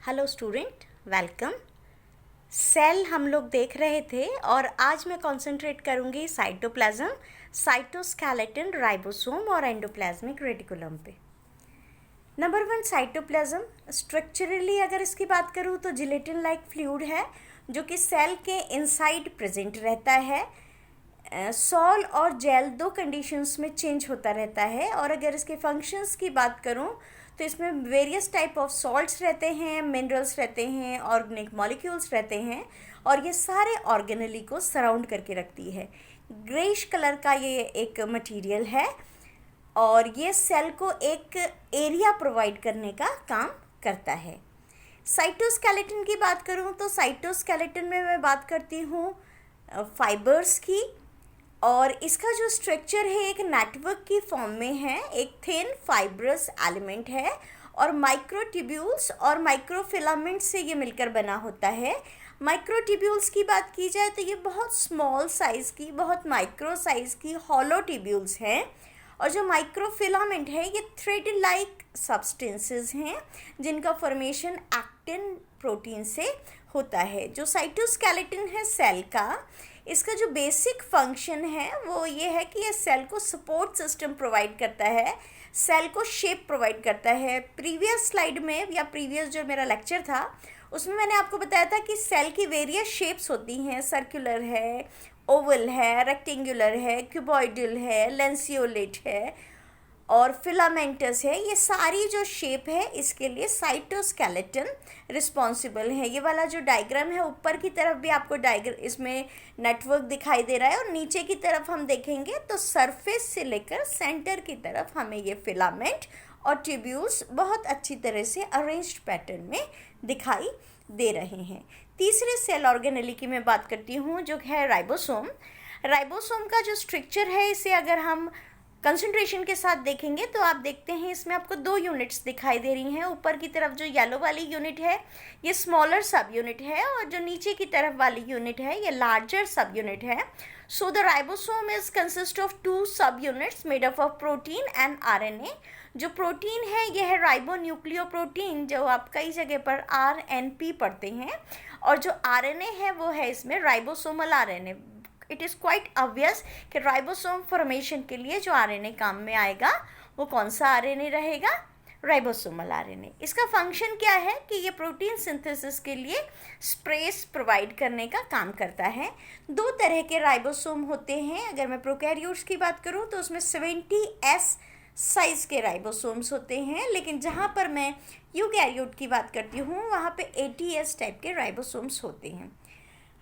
Hello student, welcome. Cell हम लोग देख रहे थे और आज मैं कंसंट्रेट करूंगी साइटोप्लाज्म, साइटोस्केलेटन, राइबोसोम और एंडोप्लाज्मिक रेटिकुलम पे। Number 1, cytoplasm. स्ट्रक्चरली अगर इसकी बात करूँ तो जिलेटिन लाइक फ्लूइड है जो कि सेल के इनसाइड प्रेजेंट रहता है। सॉल और जेल दो कंडीशंस में चेंज होता रहता है। और अगर इसके फंक्शंस की बात करूं तो इसमें वेरियस टाइप ऑफ सॉल्ट्स रहते हैं, मिनरल्स रहते हैं, ऑर्गेनिक मॉलिक्यूल्स रहते हैं और ये सारे ऑर्गेनली को सराउंड करके रखती है। ग्रेइश कलर का ये एक मटेरियल है और ये सेल को एक एरिया प्रोवाइड करने का काम करता है। साइटोस्केलेटन की बात करूं तो साइटोस्केलेटन में मैं बात करती हूँ फाइबर्स की, और इसका जो स्ट्रक्चर है एक नेटवर्क की फॉर्म में है। एक थिन फाइब्रस एलिमेंट है और माइक्रोट्यूब्यूल्स और माइक्रोफिलामेंट से ये मिलकर बना होता है। माइक्रोट्यूब्यूल्स की बात की जाए तो ये बहुत स्मॉल साइज़ की, बहुत माइक्रो साइज़ की हॉलो ट्यूब्यूल्स हैं। और जो माइक्रोफिलामेंट है ये थ्रेड लाइक सब्सटेंसेस हैं जिनका फॉर्मेशन एक्टिन प्रोटीन से होता है। जो साइटोस्केलेटन है सेल का, इसका जो बेसिक फंक्शन है वो ये है कि ये सेल को सपोर्ट सिस्टम प्रोवाइड करता है, सेल को शेप प्रोवाइड करता है। प्रीवियस स्लाइड में या प्रीवियस जो मेरा लेक्चर था उसमें मैंने आपको बताया था कि सेल की वेरियस शेप्स होती हैं। सर्कुलर है, ओवल है, रेक्टेंगुलर है, क्यूबॉइडल है, लेंसियोलेट है और फिलामेंटस है। ये सारी जो शेप है इसके लिए साइटोस्केलेटन रिस्पॉन्सिबल है। ये वाला जो डायग्राम है ऊपर की तरफ भी आपको इसमें नेटवर्क दिखाई दे रहा है और नीचे की तरफ हम देखेंगे तो सरफेस से लेकर सेंटर की तरफ हमें ये फिलामेंट और ट्यूब्यूल्स बहुत अच्छी तरह से अरेंज्ड पैटर्न में दिखाई दे रहे हैं। तीसरे सेल ऑर्गेनेली की मैं बात करती हूँ जो है राइबोसोम। राइबोसोम का जो स्ट्रक्चर है इसे अगर हम कंसंट्रेशन के साथ देखेंगे तो आप देखते हैं इसमें आपको दो यूनिट्स दिखाई दे रही हैं। ऊपर की तरफ जो येलो वाली यूनिट है ये स्मॉलर सब यूनिट है और जो नीचे की तरफ वाली यूनिट है ये लार्जर सब यूनिट है। So the ribosome is consist of two sub units made up of protein and RNA. जो प्रोटीन है यह है राइबो न्यूक्लियोप्रोटीन जो आप कई जगह पर आरएनपी पढ़ते हैं, और जो आरएनए है वो है इसमें ribosomal RNA. It is quite obvious कि राइबोसोम फॉर्मेशन के लिए जो आरएनए काम में आएगा वो कौन सा आरएनए रहेगा? Ribosomal RNA. इसका फंक्शन क्या है कि ये प्रोटीन सिंथेसिस के लिए स्पेस प्रोवाइड करने का काम करता है। दो तरह के राइबोसोम होते हैं। अगर मैं प्रोकैरियोट्स की बात करूं तो उसमें 70S साइज़ के राइबोसोम्स होते हैं, लेकिन जहां पर मैं यूकैरियोट की बात करती हूँ वहाँ पे 80S टाइप के राइबोसोम्स होते हैं।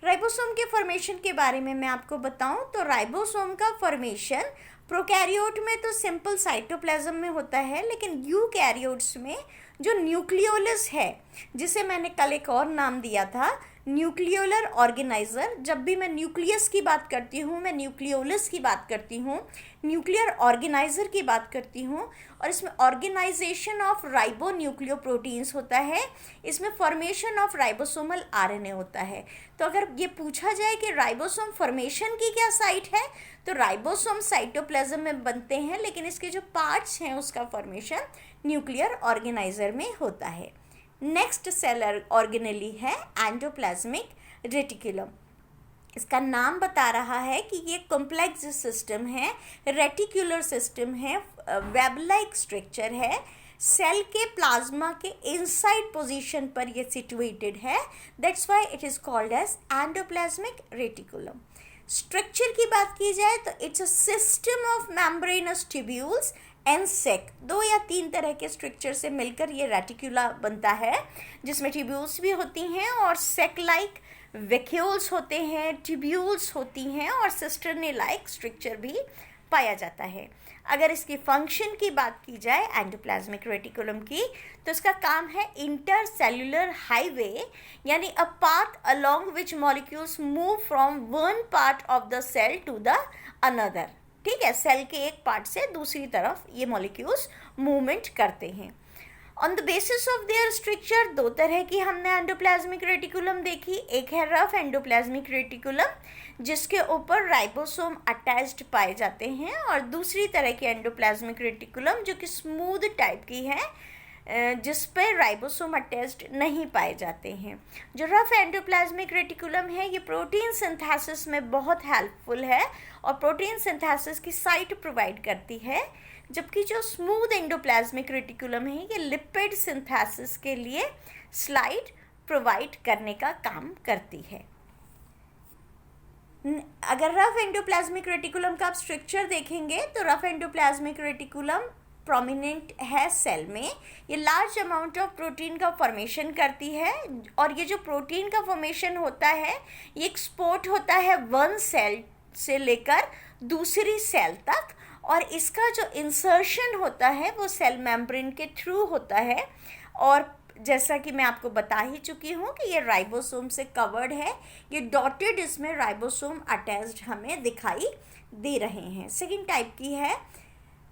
राइबोसोम के फॉर्मेशन के बारे में मैं आपको बताऊं तो राइबोसोम का फॉर्मेशन प्रोकैरियोट में तो सिंपल साइटोप्लाज्म में होता है, लेकिन यूकैरियोट्स में जो न्यूक्लियोलस है, जिसे मैंने कल एक और नाम दिया था न्यूक्लियोलर ऑर्गेनाइजर। जब भी मैं न्यूक्लियस की बात करती हूँ मैं न्यूक्लियोलस की बात करती हूँ, न्यूक्लियर ऑर्गेनाइजर की बात करती हूँ। और इसमें ऑर्गेनाइजेशन ऑफ राइबो न्यूक्लियोप्रोटीन्स होता है, इसमें फॉर्मेशन ऑफ राइबोसोमल आरएनए होता है। तो अगर ये पूछा जाए कि राइबोसोम फॉर्मेशन की क्या साइट है तो राइबोसोम साइटोप्लाज्म में बनते हैं, लेकिन इसके जो पार्ट्स हैं उसका फॉर्मेशन न्यूक्लियर ऑर्गेनाइजर में होता है। नेक्स्ट सेल ऑर्गेनेली है एंडोप्लाज्मिक रेटिकुलम। इसका नाम बता रहा है कि ये कॉम्प्लेक्स सिस्टम है, रेटिकुलर सिस्टम है, वेब लाइक स्ट्रक्चर है। सेल के प्लाज्मा के इनसाइड पोजीशन पर ये सिचुएटेड है, that's why it is called as endoplasmic reticulum. Structure की बात की जाए तो it's a system of membranous tubules and sac. दो या तीन तरह के स्ट्रक्चर से मिलकर ये रेटिकुला बनता है, जिसमें ट्यूब्यूल्स भी होती हैं और सेक लाइक वैक्यूल्स होते हैं, ट्यूब्यूल्स होती हैं और सिस्टर्ने लाइक स्ट्रक्चर भी पाया जाता है। अगर इसकी फंक्शन की बात की जाए एंडोप्लाज्मिक रेटिकुलम की तो इसका काम है इंटरसेल्युलर हाईवे, यानी a path along which molecules move from one part of the cell to the another. ठीक है, सेल के एक पार्ट से दूसरी तरफ ये मॉलिक्यूल्स मूवमेंट करते हैं। On the basis of their structure दो तरह की हमने एंडोप्लाज्मिक रेटिकुलम देखी। एक है रफ एंडोप्लाज्मिक रेटिकुलम जिसके ऊपर राइबोसोम अटैच्ड पाए जाते हैं, और दूसरी तरह की एंडोप्लाज्मिक रेटिकुलम जो कि स्मूथ टाइप की है जिस पे राइबोसोम अटैच्ड नहीं पाए जाते हैं। जो रफ एंडोप्लाज्मिक रेटिकुलम है ये प्रोटीन सिंथेसिस में बहुत हेल्पफुल है और प्रोटीन सिंथेसिस की साइट प्रोवाइड करती है, जबकि जो स्मूथ एंडोप्लाज्मिक रेटिकुलम है ये लिपिड सिंथेसिस के लिए स्लाइड प्रोवाइड करने का काम करती है। अगर रफ एंडोप्लाज्मिक रेटिकुलम का आप स्ट्रक्चर देखेंगे तो रफ एंडोप्लाज्मिक रेटिकुलम प्रोमिनेंट है सेल में। ये लार्ज अमाउंट ऑफ प्रोटीन का फॉर्मेशन करती है और ये जो प्रोटीन का फॉर्मेशन होता है ये एक्सपोर्ट होता है वन सेल से लेकर दूसरी सेल तक, और इसका जो इंसर्शन होता है वो सेल मेम्ब्रेन के थ्रू होता है। और जैसा कि मैं आपको बता ही चुकी हूँ कि ये राइबोसोम से कवर्ड है। ये डॉटेड इसमें राइबोसोम अटैच्ड हमें दिखाई दे रहे हैं। सेकेंड टाइप की है,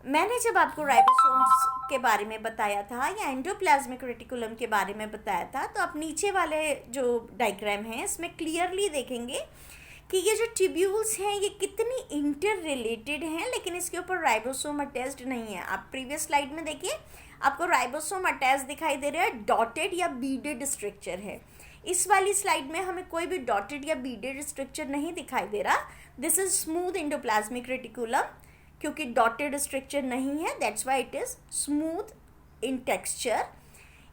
मैंने जब आपको राइबोसोम्स के बारे में बताया था या एंडोप्लाज्मिक रेटिकुलम के बारे में बताया था तो आप नीचे वाले जो डायग्राम हैं इसमें क्लियरली देखेंगे कि ये जो ट्यूब्यूल्स हैं ये कितनी इंटर रिलेटेड हैं, लेकिन इसके ऊपर राइबोसोम अटैच्ड नहीं है। आप प्रीवियस स्लाइड में देखिए, आपको राइबोसोम अटैच दिखाई दे रहा है, डॉटेड या बीडेड स्ट्रक्चर है। इस वाली स्लाइड में हमें कोई भी डॉटेड या बीडेड स्ट्रक्चर नहीं दिखाई दे रहा। This is smooth endoplasmic reticulum, क्योंकि डॉटेड स्ट्रक्चर नहीं है, that's why it is smooth in texture.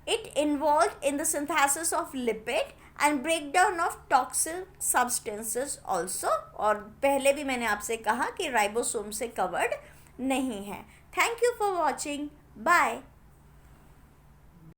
It involve in the synthesis of lipid and break down of toxic substances also. और पहले भी मैंने आपसे कहा कि राइबोसोम से कवर्ड नहीं है। Thank you for watching, bye.